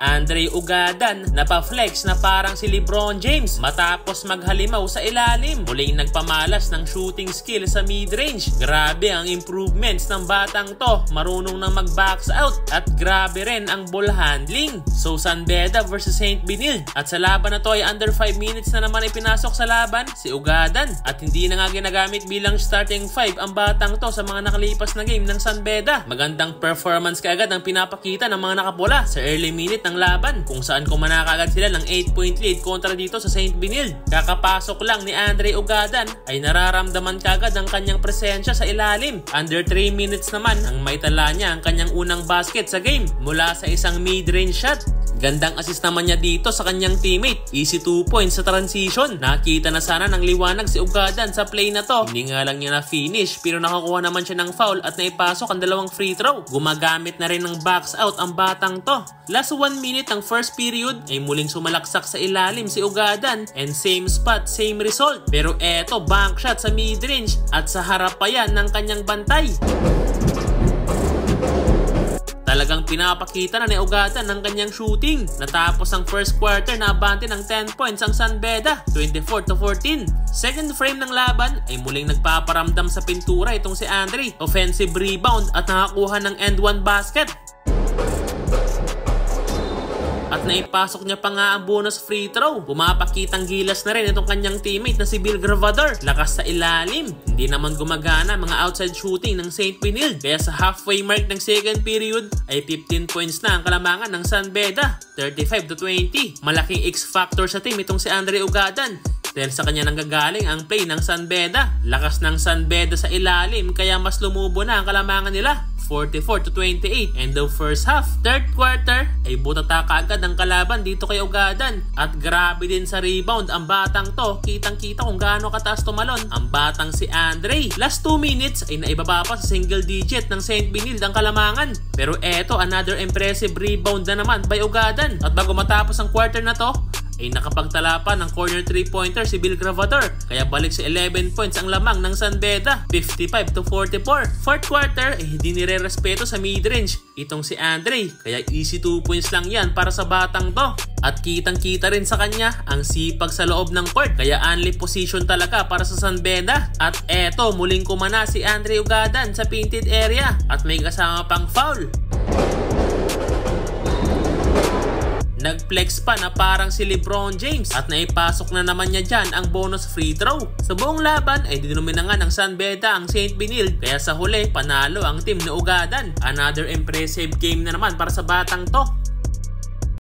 Andre Ugadan napaflex na parang si LeBron James matapos maghalimaw sa ilalim. Muling nagpamalas ng shooting skill sa mid-range. Grabe ang improvements ng batang to. Marunong nang mag-box out at grabe rin ang ball handling. So San Beda versus St. Benilde. At sa laban na to ay under 5 minutes na naman ay pinasok sa laban si Ugadan. At hindi na nga ginagamit bilang starting 5 ang batang to sa mga nakalipas na game ng San Beda. Magandang performance kaagad ang pinapakita ng mga nakapula sa early minute ng laban kung saan kumana kaagad sila ng 8-point lead kontra dito sa St. Benilde. Kakapasok lang ni Andre Ugadan ay nararamdaman kaagad ang kanyang presensya sa ilalim. Under 3 minutes naman ang maitala niya ang kanyang unang basket sa game mula sa isang mid-range shot. Gandang assist naman niya dito sa kanyang teammate. Easy 2 points sa transition. Nakita na sana ng liwanag si Ugadan sa play na to. Hindi nga lang niya na-finish pero nakakuha naman siya ng foul at naipasok ang dalawang free throw. Gumagamit na rin ng box out ang batang to. Last 1 minute ng first period ay muling sumalaksak sa ilalim si Ugadan and same spot, same result. Pero eto, bank shot sa mid-range at sa harap pa yan ng kanyang bantay. Talagang pinapakita na ni Ugadan ng kanyang shooting. Natapos ang first quarter na abante ng 10 points ang San Beda, 24-14. Second frame ng laban ay muling nagpaparamdam sa pintura itong si Andre. Offensive rebound at nakakuha ng end one basket. At naipasok niya pa nga ang bonus free throw. Pumapakitang gilas na rin itong kanyang teammate na si Bill Gravador. Lakas sa ilalim. Hindi naman gumagana mga outside shooting ng St. Benilde. Kaya sa halfway mark ng second period ay 15 points na ang kalamangan ng San Beda, 35-20. Malaking X-factor sa team itong si Andre Ugadan dahil sa kanya nanggagaling ang play ng San Beda. Lakas ng San Beda sa ilalim kaya mas lumubo na ang kalamangan nila, 44-28. End of first half. Third quarter ay butata kaagad ang kalaban dito kay Ugadan. At grabe din sa rebound ang batang to. Kitang kita kung gaano kataas tumalon ang batang si Andre. Last 2 minutes ay naibaba pa sa single digit ng St. Benilde ang kalamangan. Pero eto, another impressive rebound na naman by Ugadan. At bago matapos ang quarter na to ay nakapagtala pa ng corner 3-pointer si Bill Gravador. Kaya balik sa 11 points ang lamang ng San Beda, 55-44. Fourth quarter ay hindi nire-respeto sa mid-range itong si Andre. Kaya easy 2 points lang yan para sa batang to. At kitang-kita rin sa kanya ang sipag sa loob ng court. Kaya only position talaga para sa San Beda. At eto, muling kumana si Andre Ugadan sa painted area. At may kasama pang foul. Nag-flex pa na parang si LeBron James at naipasok na naman niya dyan ang bonus free throw. Sa buong laban ay dinuminangan ng San Beda ang St. Benilde kaya sa huli panalo ang team ni Ugadan. Another impressive game na naman para sa batang to.